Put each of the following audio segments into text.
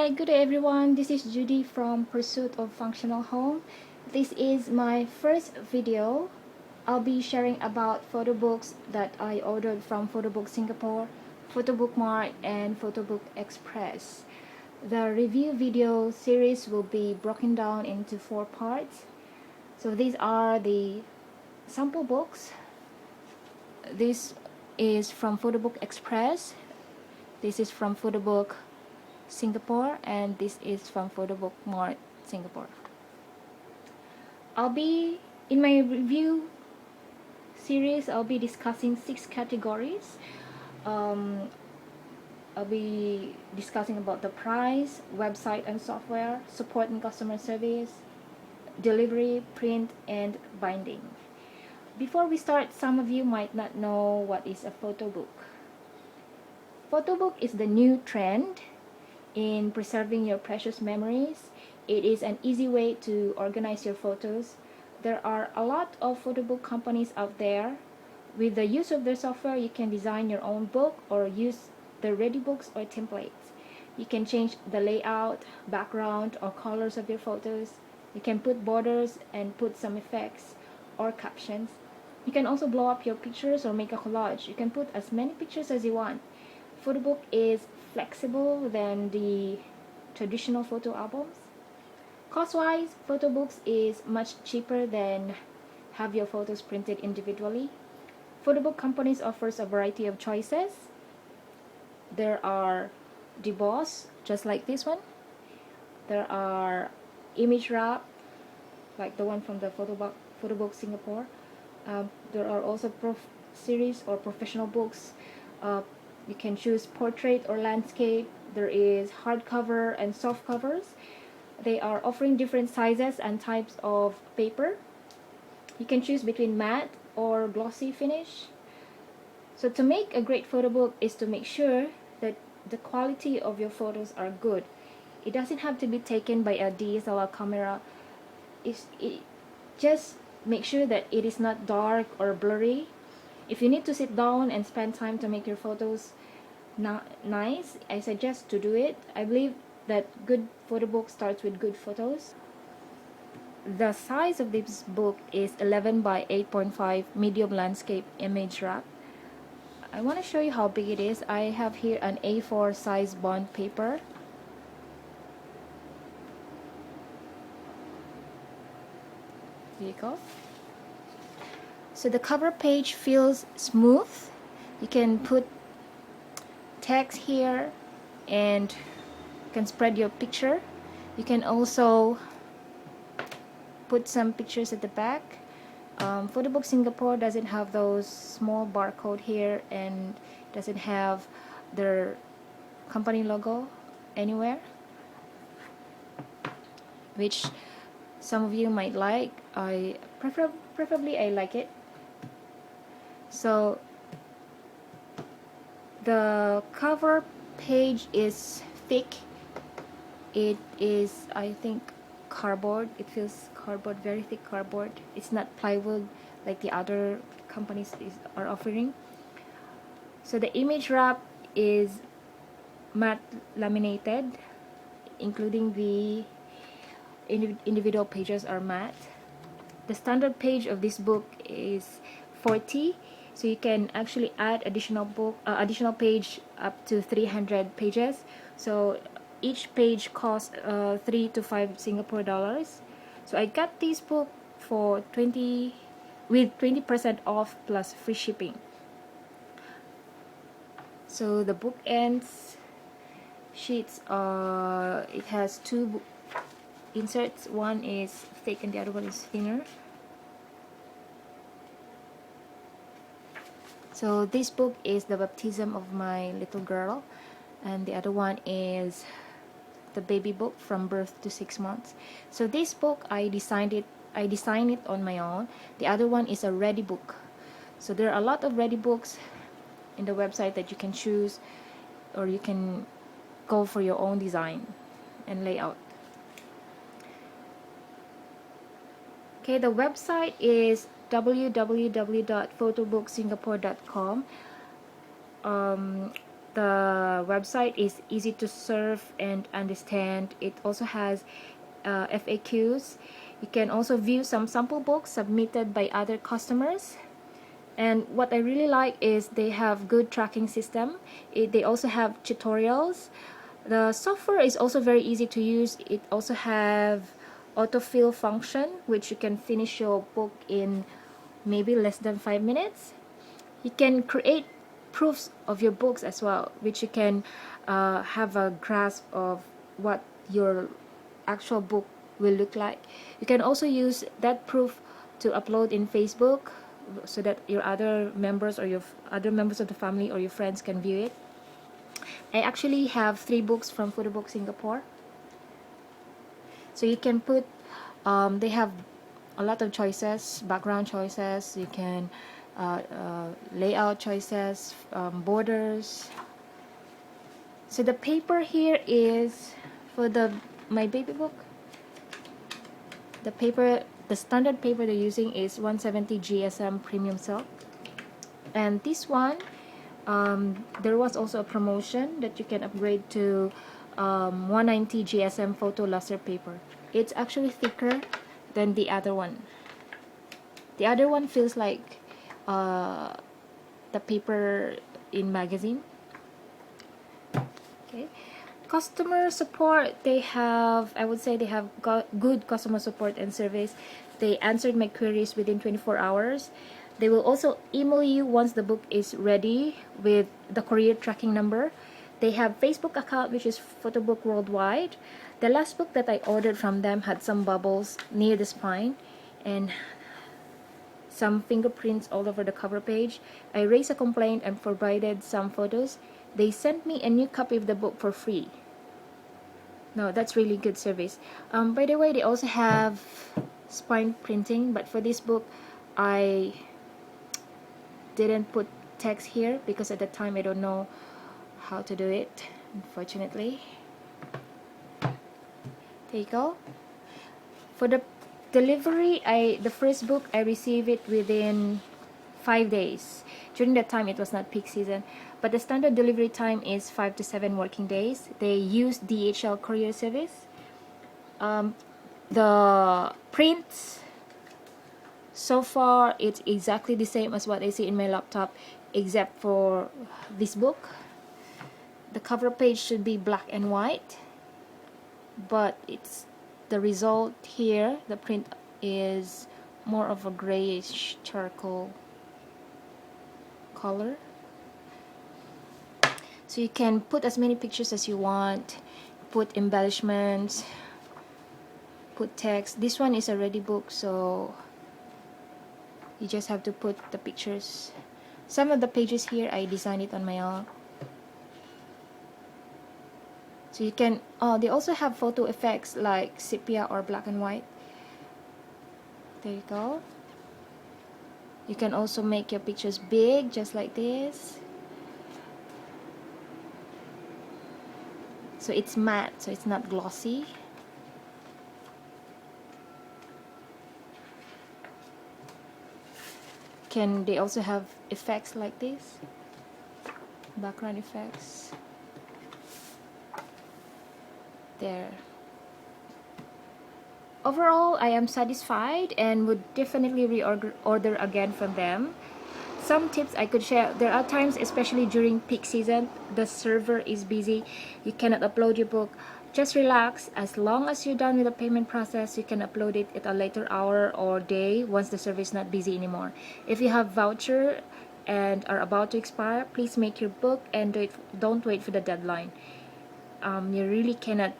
Hi, good day everyone. This is Judy from Pursuit of Functional Home. This is my first video. I'll be sharing about photo books that I ordered from Photobook Singapore, PhotobookMart, and Photobook Express. The review video series will be broken down into 4 parts. So these are the sample books. This is from Photobook Express. This is from Photobook Singapore, and this is from PhotobookMart Singapore. In my review series, I'll be discussing 6 categories. I'll be discussing about the price, website and software, support and customer service, delivery, print, and binding. Before we start, some of you might not know what is a photo book. Photo book is the new trend in preserving your precious memories. It is an easy way to organize your photos. There are a lot of photo book companies out there. With the use of their software, you can design your own book or use the ready books or templates. You can change the layout, background, or colors of your photos. You can put borders and put some effects or captions. You can also blow up your pictures or make a collage. You can put as many pictures as you want. Photo book is flexible than the traditional photo albums. Cost-wise, photo books is much cheaper than have your photos printed individually. Photo book companies offers a variety of choices. There are deboss, just like this one. There are image wrap, like the one from the Photobook Singapore. There are also series or professional books. You can choose portrait or landscape. There is hardcover and soft covers. They are offering different sizes and types of paper. You can choose between matte or glossy finish. So to make a great photo book is to make sure that the quality of your photos are good. It doesn't have to be taken by a DSLR camera. Just make sure that it is not dark or blurry. If you need to sit down and spend time to make your photos nice, I suggest to do it. I believe that good photo book starts with good photos. The size of this book is 11 by 8.5 medium landscape image wrap. I want to show you how big it is. I have here an A4 size bond paper. Here you go. So the cover page feels smooth. You can put text here and you can spread your picture. You can also put some pictures at the back. Photobook Singapore doesn't have those small barcode here and doesn't have their company logo anywhere, which some of you might like. Preferably I like it. So the cover page is thick. It is, I think, cardboard. It feels cardboard, very thick cardboard. It's not plywood like the other companies are offering. So the image wrap is matte laminated, including the individual pages are matte. The standard page of this book is 40, so you can actually add additional page up to 300 pages. So each page costs 3 to 5 Singapore dollars. So I got this book for 20% off plus free shipping. So the book ends sheets, it has 2 inserts. One is thick and the other one is thinner. So this book is the baptism of my little girl, and the other one is the baby book from birth to 6 months. So this book I designed it on my own. The other one is a ready book. So there are a lot of ready books in the website that you can choose, or you can go for your own design and layout. Okay, the website is www.photobooksingapore.com. the website is easy to surf and understand. It also has FAQs. You can also view some sample books submitted by other customers. And what I really like is they have good tracking system. They also have tutorials. The software is also very easy to use. It also have autofill function, which you can finish your book in maybe less than 5 minutes. You can create proofs of your books as well, which you can have a grasp of what your actual book will look like. You can also use that proof to upload in Facebook so that your other members or your other members of the family or your friends can view it. I actually have 3 books from Photobook Singapore. So you can put, they have a lot of choices, background choices, you can layout choices, borders. So the paper here is for my baby book. The standard paper they're using is 170 GSM premium silk, and this one there was also a promotion that you can upgrade to 190 GSM photo luster paper. It's actually thicker than the other one. The other one feels like the paper in magazine. Okay. Customer support, I would say they have got good customer support and service. They answered my queries within 24 hours. They will also email you once the book is ready with the courier tracking number. They have Facebook account, which is Photobook Worldwide. The last book that I ordered from them had some bubbles near the spine and some fingerprints all over the cover page. I raised a complaint and provided some photos. They sent me a new copy of the book for free. No, that's really good service. By the way, they also have spine printing, but for this book I didn't put text here because at the time I don't know how to do it, unfortunately. There you go. For the delivery, the first book I received it within 5 days. During that time it was not peak season, but the standard delivery time is 5 to 7 working days. They use DHL courier service. The prints, so far it's exactly the same as what I see in my laptop, except for this book. The cover page should be black and white, but it's the result here, the print is more of a grayish charcoal color. So you can put as many pictures as you want, put embellishments, put text. This one is a ready book, so you just have to put the pictures. Some of the pages here I designed it on my own. So you can, they also have photo effects like sepia or black and white. There you go. You can also make your pictures big, just like this. So it's matte, so it's not glossy. They also have effects like this, background effects. There. Overall, I am satisfied and would definitely order again from them. Some tips I could share: there are times, especially during peak season, the server is busy, you cannot upload your book. Just relax. As long as you're done with the payment process, you can upload it at a later hour or day once the server is not busy anymore. If you have voucher and are about to expire, please make your book and don't wait for the deadline. You really cannot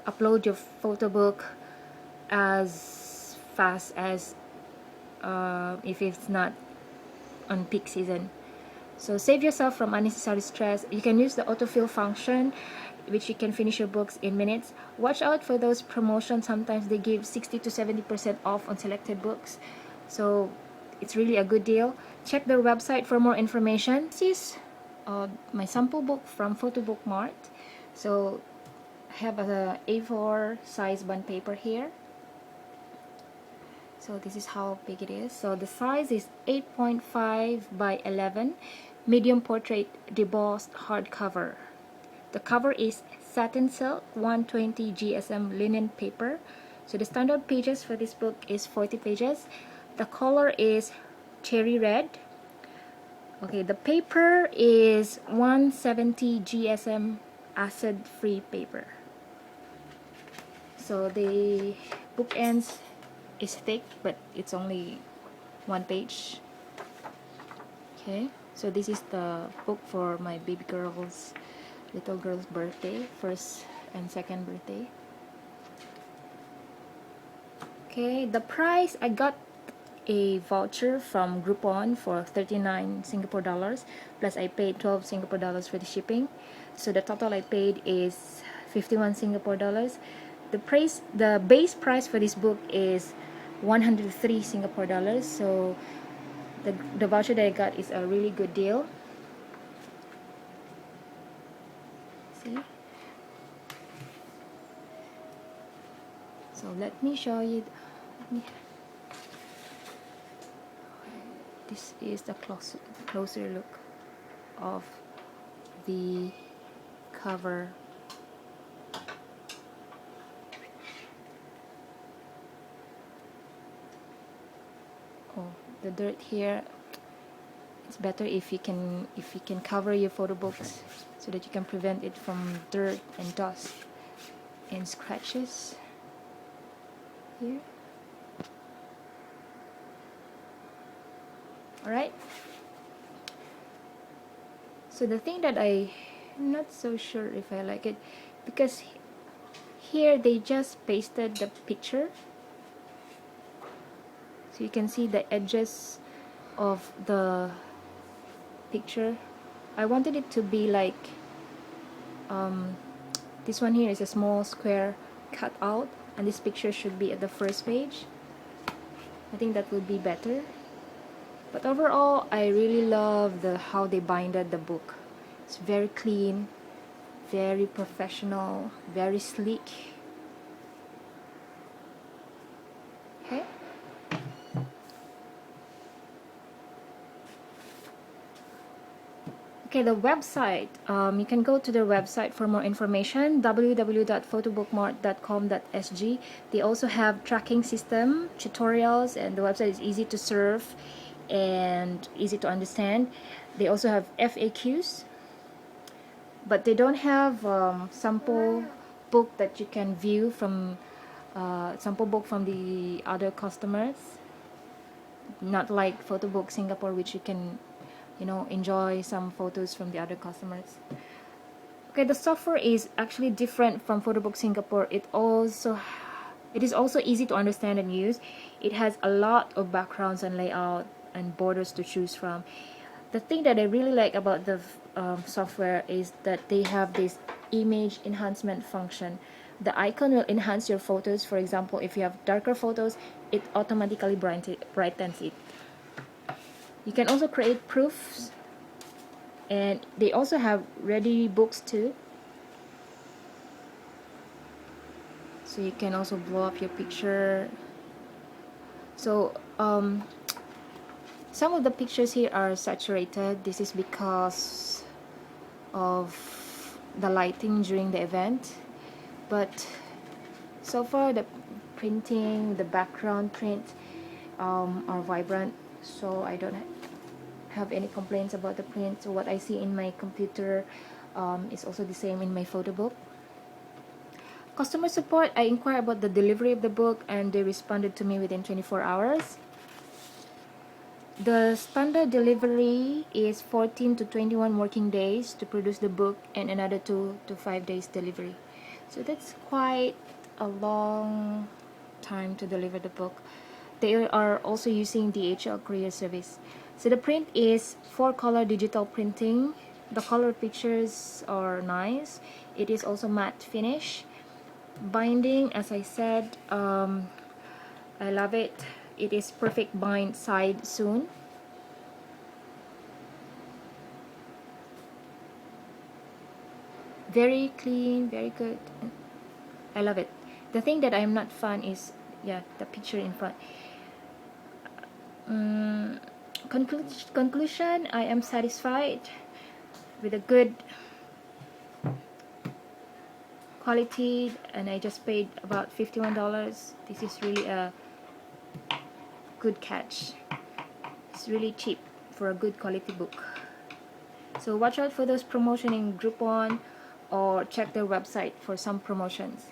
upload your photo book as fast as if it's not on peak season. So save yourself from unnecessary stress. You can use the autofill function, which you can finish your books in minutes. Watch out for those promotions. Sometimes they give 60 to 70% off on selected books, so it's really a good deal. Check their website for more information. This is my sample book from PhotobookMart. So I have a A4 size bond paper here. So this is how big it is. So the size is 8.5 by 11, medium portrait debossed hardcover. The cover is satin silk 120 GSM linen paper. So the standard pages for this book is 40 pages. The color is cherry red. Okay, the paper is 170 GSM acid-free paper. So the book ends is thick, but it's only one page. Okay, so this is the book for my baby girl's, little girl's birthday, first and second birthday. Okay, the price, I got a voucher from Groupon for 39 Singapore dollars, plus I paid 12 Singapore dollars for the shipping. So the total I paid is 51 Singapore dollars. The base price for this book is 103 Singapore dollars. So the voucher that I got is a really good deal. See? So let me show you. This is the closer look of the cover. Oh, the dirt here. It's better if you can cover your photo books so that you can prevent it from dirt and dust and scratches here. Alright, so the thing that I'm not so sure if I like it, because here they just pasted the picture, so you can see the edges of the picture. I wanted it to be like this one here is a small square cut out, and this picture should be at the first page. I think that would be better. But overall, I really love how they binded the book. It's very clean, very professional, very sleek. Okay. Okay, the website. You can go to their website for more information. www.photobookmart.com.sg. They also have tracking system, tutorials, and the website is easy to surf and easy to understand. They also have FAQs, but they don't have sample book that you can view from sample book from the other customers, not like Photobook Singapore, which you can enjoy some photos from the other customers. Okay, the software is actually different from Photobook Singapore. It is also easy to understand and use. It has a lot of backgrounds and layout and borders to choose from. The thing that I really like about the software is that they have this image enhancement function. The icon will enhance your photos. For example, if you have darker photos, it automatically brightens it. You can also create proofs, and they also have ready books too. So you can also blow up your picture. So some of the pictures here are saturated. This is because of the lighting during the event. But so far the printing, the background print are vibrant. So I don't have any complaints about the print. So what I see in my computer is also the same in my photo book. Customer support, I inquired about the delivery of the book and they responded to me within 24 hours. The standard delivery is 14 to 21 working days to produce the book, and another 2 to 5 days delivery. So that's quite a long time to deliver the book. They are also using DHL courier service. So the print is 4-color digital printing. The color pictures are nice. It is also matte finish. Binding, as I said, I love it. It is perfect bind side soon. Very clean, very good. I love it. The thing that I'm not fan is the picture in front. conclusion, I am satisfied with a good quality, and I just paid about $51. This is really a good catch. It's really cheap for a good quality book. So watch out for those promotion in Groupon, or check their website for some promotions.